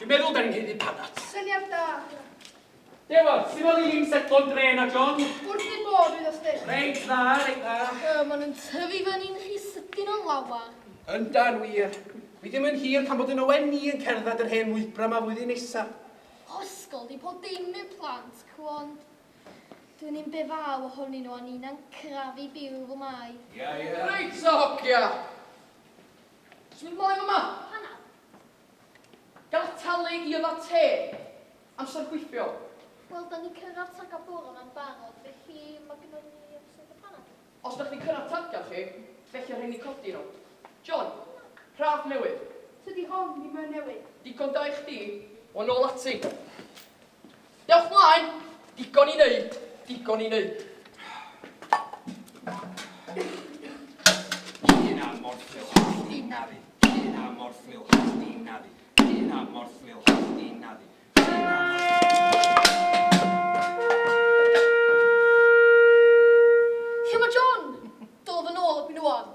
Dwi'n meddwl da ni'n hynny panat. Syniad da. Dewa, sy'n fawr i'n setlo'n dre na, John? Wrth i bod wyth osdi. Reit dda, reit dda. Maen nhw'n tyfu fyny'n rhy sydyn o lawar. Ynda'n wir. Fi ddim yn hir pan bod yn owen ni yn cerdded yr hen wybra yma flwyddyn nesaf. Ysgol di bod dim yn plant, cwond. Dwi'n un befaw ohonyn nhw a ni'n crafu byw fy mai. Ia. Reit o hogia! Swn i'n mlaen yma? Hanna? Gael talu i ydda te. Amser gweithio. Wel, da ni'n cyrraedd tag a bwr yma'n barod, felly mae gynnon ni amser y panad. Os ydych chi'n cyrraedd targad chi, felly rhaid ni codi nhw. John, rhaff newydd. Tydi hon ddim yn newid. Digon da i chdi, o nôl ati. Dewch mlaen, digon i wneud, digon i wneud. Un am morfflil, hasti naddi. Un am morfflil, hasti naddi. Un am morfflil, hasti naddi. Lle mae John? Dod yn ôl y nhw on.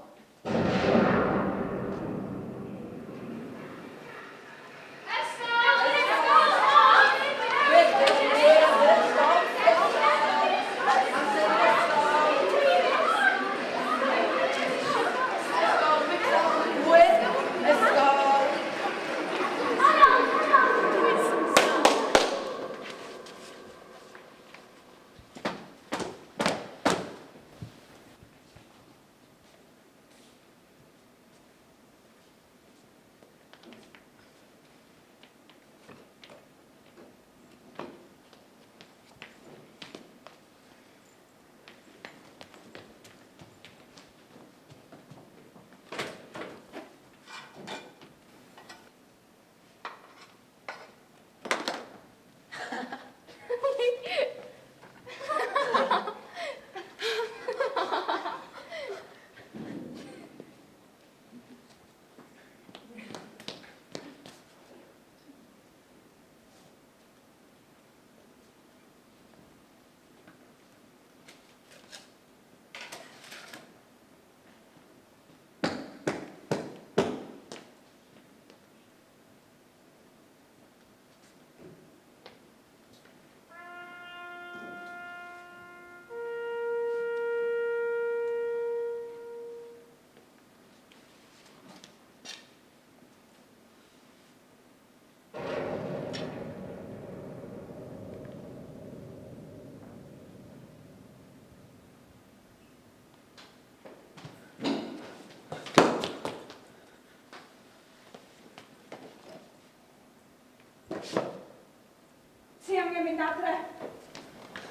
Ti angen mynd adre.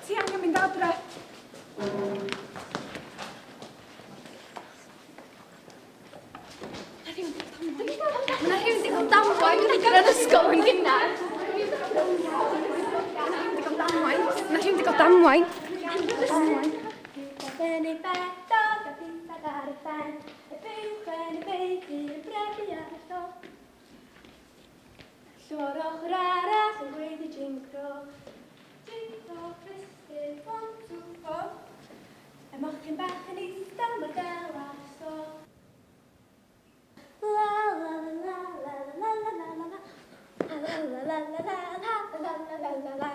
Ti angen mynd adre. Mae rhywun di gael damwain yn digre'n ysgol yn gynnar. Mae rhywun di gael damwain. Lloroch rarach yn gweud i jincro. Jincro, Christyn, 1, 2, 4. Y mochyn bach yn eista mor gael ar sto. La la la la la la la la la. La la la la la la la la la la la.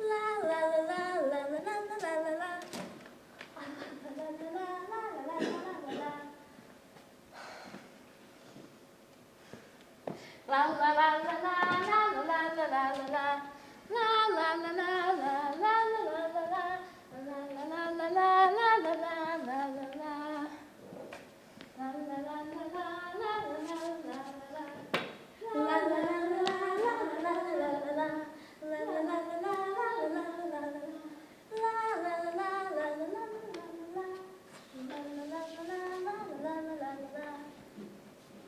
La la la la la la la la la la la. La la la la la la la la la. La la la la la la la la la la la la. La la la la la la la la la la. La la la la la la la la la la la. La la la la la la la la la la. La la la la la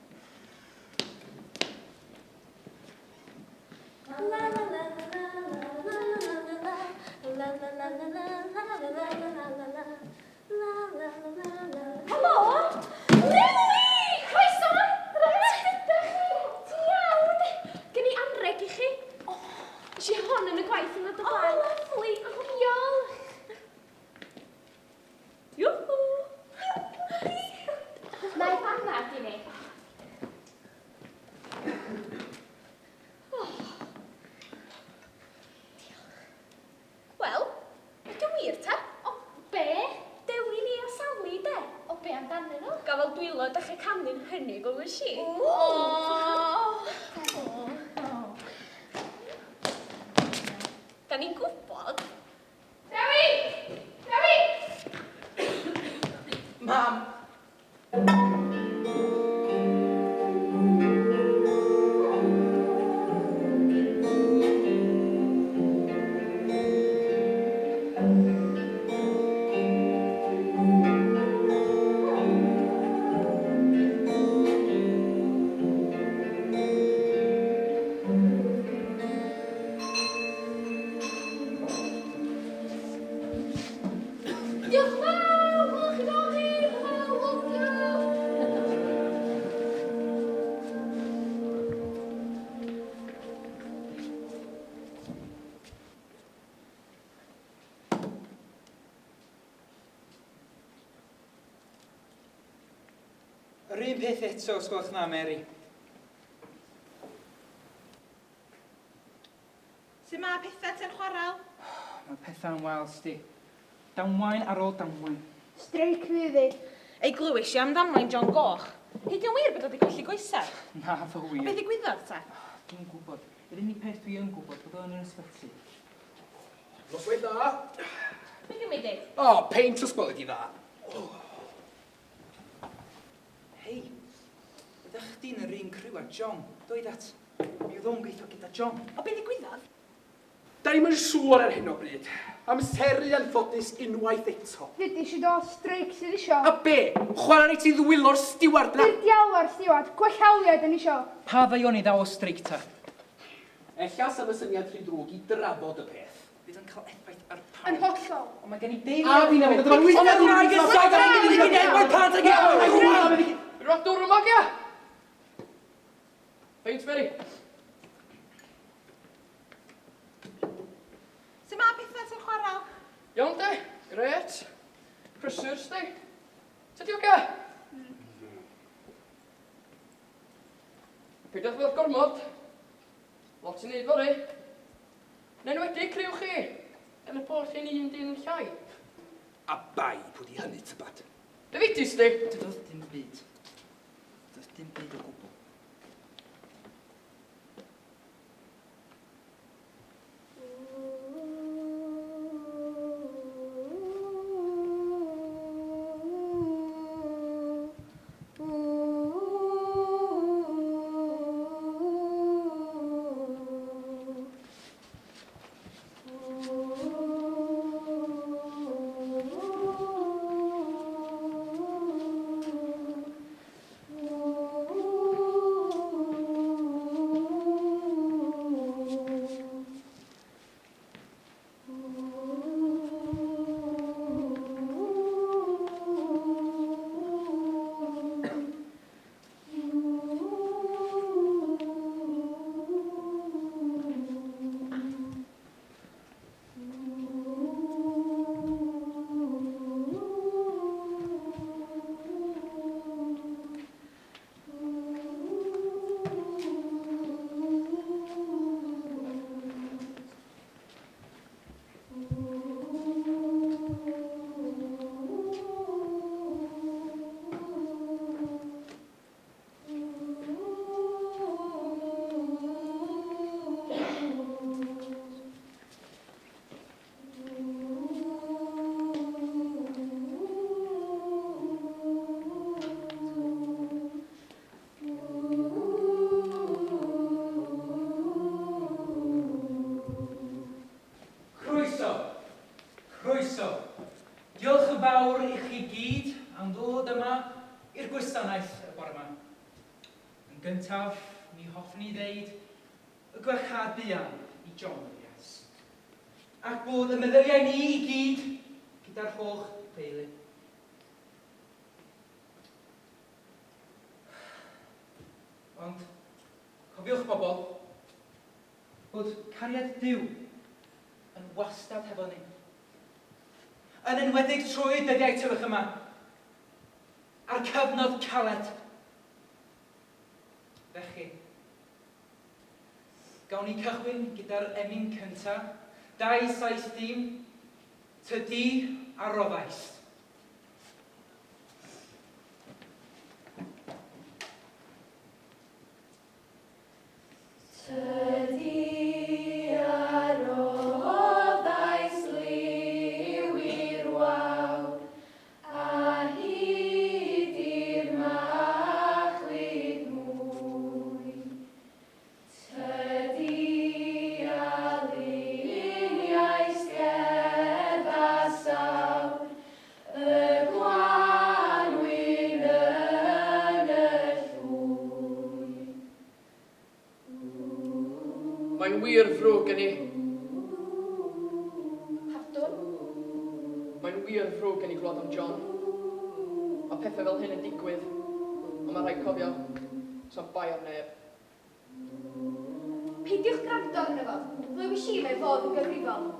la la la la. La la la la la la la la la. La la la la la la la la la. La la la la la la la la la. Helo! Lili! Croeso! Ydych chi? Ti'n iawn? Gen i anreg i chi. Nes i hon yn y gwaith yn y blaen. Lyfli! Hwyol! Iwhw! Na i banad i ni. yn hynny gwylwys i. Da ni'n gwybod. Dewi! Dewi! Mam! Diolch yn fawr! Gwelwch chi nôl i! Yr un peth eto, os gwelwch na, Mary. Sut mae pethau te'n chwarael? Mae pethau'n wael, sti. Damwain ar ôl damwain. Streic ddi. Ei glywys i am damwain John Goch. Hei, di'n wir bod wedi colli goesau? Na, fy wir. Beth ddigwyddodd ta? Dwi'n gwybod. Yr unig peth dwi yn gwybod bod o'n yn ysbyty. Noswaith dda. Beth yw'n mynd i? O, peint o sgweled i dda. Hei, ydych chdi'n yr un criw â John, doedd at? Mi oedd o'n gweithio gyda John. O, beth ddigwyddodd? Da ni'n mynd siŵr ar hyn o bryd. Amseru anffodus unwaith eto. Fyd eisiau dod streic sydd isio. A be? Chwarae ni ti ddwylo'r stiward na? Fydd diawlar stiwad, gwellhawliad yn isio. Pa ddaion i ddaw o streic ta? Ella sam y syniad rhy drwg i drafod y peth. Bydd yn cael effaith ar Yn pawb. hollol. Ond mae gen i deulu... A fi'n meddwl, dyma'n wyth Ond mae'n rhaid i ddod ag Rwy'n dŵr yma, gia! Peint, Mary. Sut mae pethau te'n chwarael? Iawn, de. Gret. Prysurs, de. Tydi o, gia? Peidiwch fod gormod. Lot i wneud fory. Na'n wedi criw chi. Yn y bod chi'n un dyn llai. A bai pwy di hynny, tybad. Dy fitis, de. Dydodd dim byd. Dydodd dim byd o gwbl. Croeso. Diolch yn fawr i chi gyd am ddod yma i'r gwasanaeth y bore yma. Yn gyntaf, mi hoffwn i ddeud y gwellhad buan i John Williams. Ac bod y meddyliau ni i gyd gyda'r holl deulu. Ond, cofiwch bobl, bod cariad Duw yn wastad hefo ni. Yn enwedig trwy dyddiau tywych yma, a'r cyfnod caled. Felly, gawn ni cychwyn gyda'r emyn cyntaf, 2-7 Tydi a Rofaist. Mae'n wir frwg gen i. Pardon? Mae'n wir frwg gen i glwad am John. Mae pethau fel hyn yn digwydd, ond mae rhaid cofio, sa'n bai ar neb. Peidiwch gwrando arno fo. Glywys i mai fod yn gyfrifol.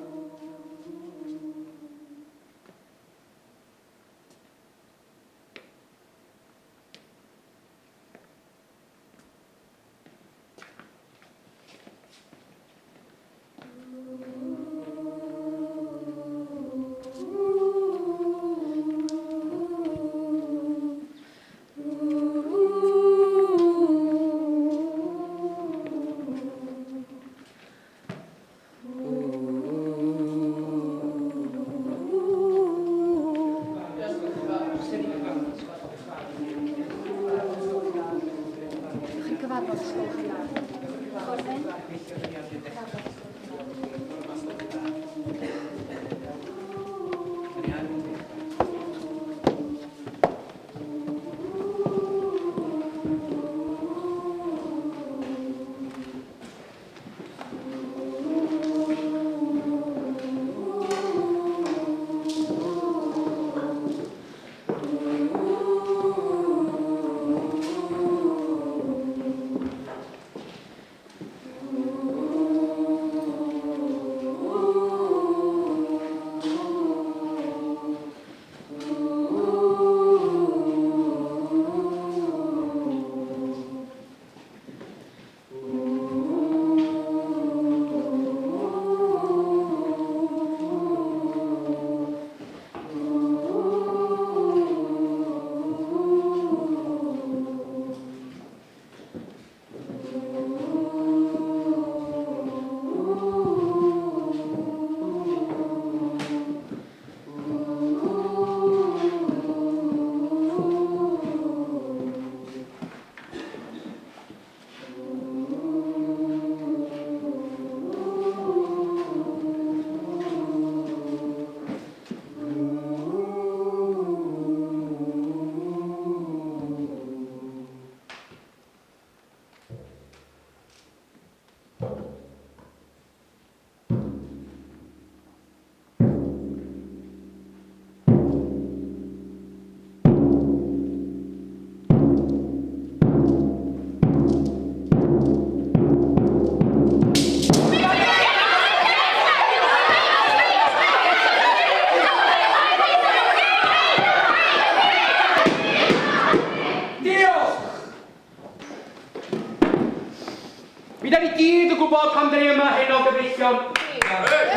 gwybod pam dyn ni yma heno gyfeillion. Mae'n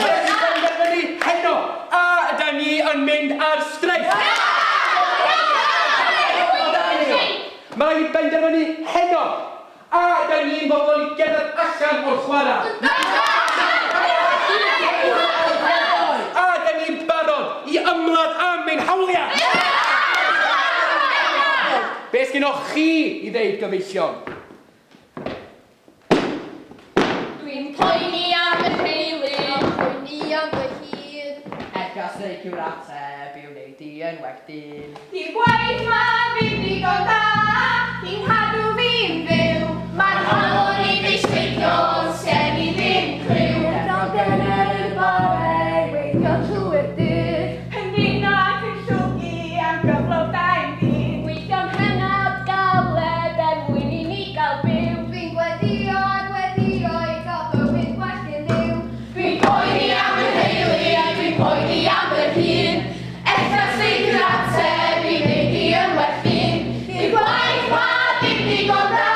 penderfynu heno, a ydyn ni yn mynd ar streic. Mae'n rhaid i benderfynu heno, a ydyn ni'n bobl i gerdded allan o'r chwarae. A ydyn ni'n barod i ymladd am ein hawliau. Be sgynnoch chi i ddeud gyfeillion? Dwi'n poeni am y teulu, poeni am fy hun. Ega streic yw'r ateb i wneud i yn wedyn. Di gwaith ma'n fi'n digon da, i'n cadw fi'n fyw. Mae'n halon i fi streicio, sgen i ddim criw. Edrych gynnar y bore, weithio trwy'r dydd. Hyndino ac yn llwgu am gyflog da'n byd. Weithio'n hynod galed er mwyn i ni gael byw. Fi'n gweddio a gweddio i gael bywyd gwell i liw. Dwi'n poeni am y teulu a dwi'n poeni am fy hun. Ella sy'n yw'r ateb i wneud i yn werthin. I'r gwaith ma ddim digon da,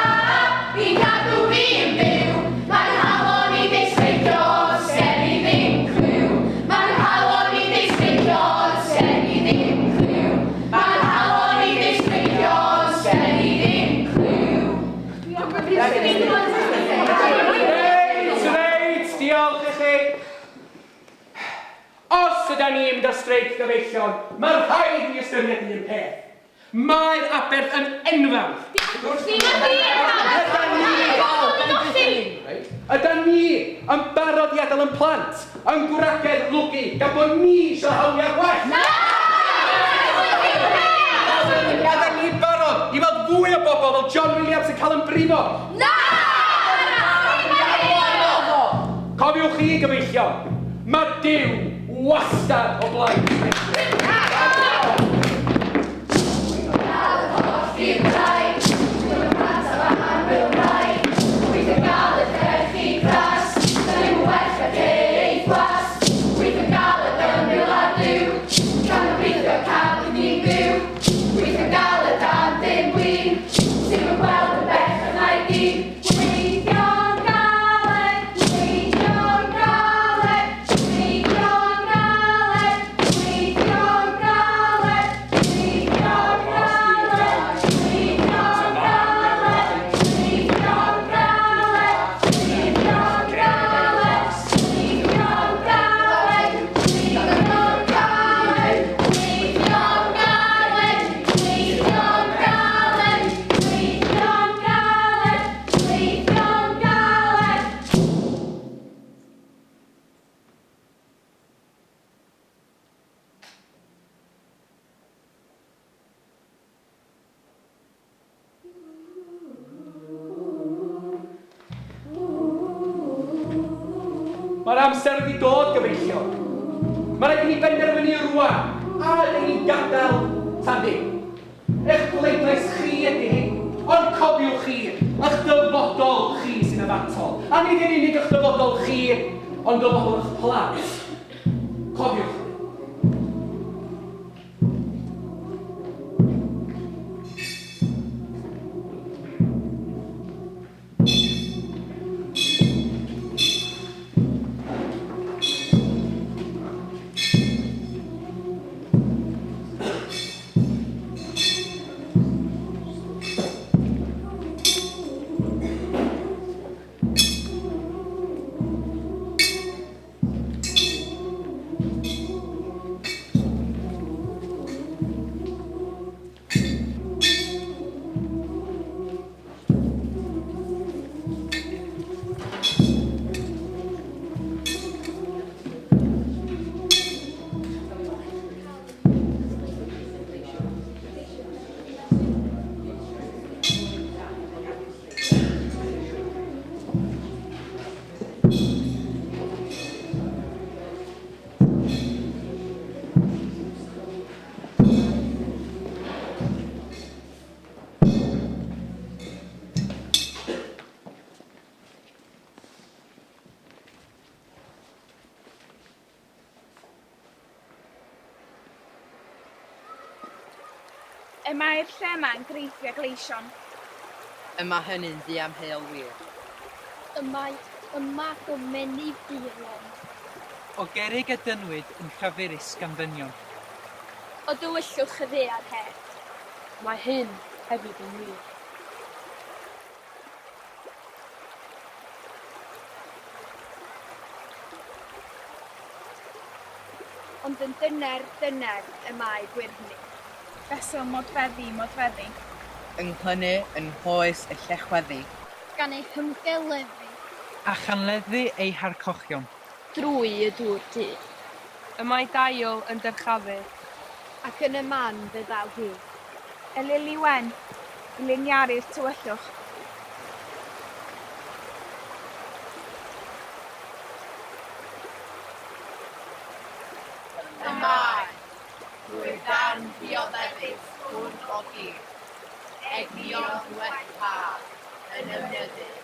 i'n cadw fi'n byw. Mae'n halon i ddistreicio, sgen i ddim criw. Mae'n halon i ddistreicio, sgen i ddim criw. Mae'n halon i ddistreicio, sgen i ddim criw. Reit, diolch i chi. Os ydyn ni'n mynd â streic gyfeillion, mae'n rhaid i ystyried un peth. Mae'r aberth yn enfawr. Ydyn ni yn barod i adael yn plant, yn gwragedd lwgu, gan bod ni eisiau hawliau gwell. Ydyn ni'n barod i weld fwy o bobl fel John Williams yn cael yn brifo. Cofiwch chi gyfeillion, mae Duw wastad o blaen. Mae'r amser wedi dod gyfeillion. Mae rhaid i ni benderfynu rwan, a rhaid i ni gadael tan ddim. Eich bleidlais chi ydy hyn, ond cofiwch chi, eich dyfodol chi sy'n yfatol. A nid yn unig eich dyfodol chi, ond dyfodol eich plant. Cofiwch. Y mae'r lle yma'n greithio gleision. Yma hynny'n ddiamheol wir. Y mae yma gymenu ffilon. O gerrig a dynwyd yn llafurus gan ddynion. O dywyllwch y ddear het. Mae hyn hefyd yn wir. Ond yn dyner y mae gwyrddni. Fesol modfeddi. Ynghlynnu yn hoes y llechweddi. Gan ei hymgelefu. A chanleddu ei harcochion. Drwy y dŵr du. Y mae dail yn dyrchafu. Ac yn y man fe ddaw hi. Y lili wen, y liniaru'r tywyllwch. Y mae. Drwy dan ddioddefus hwn o hir. Egnion wethpad yn ymnyddus.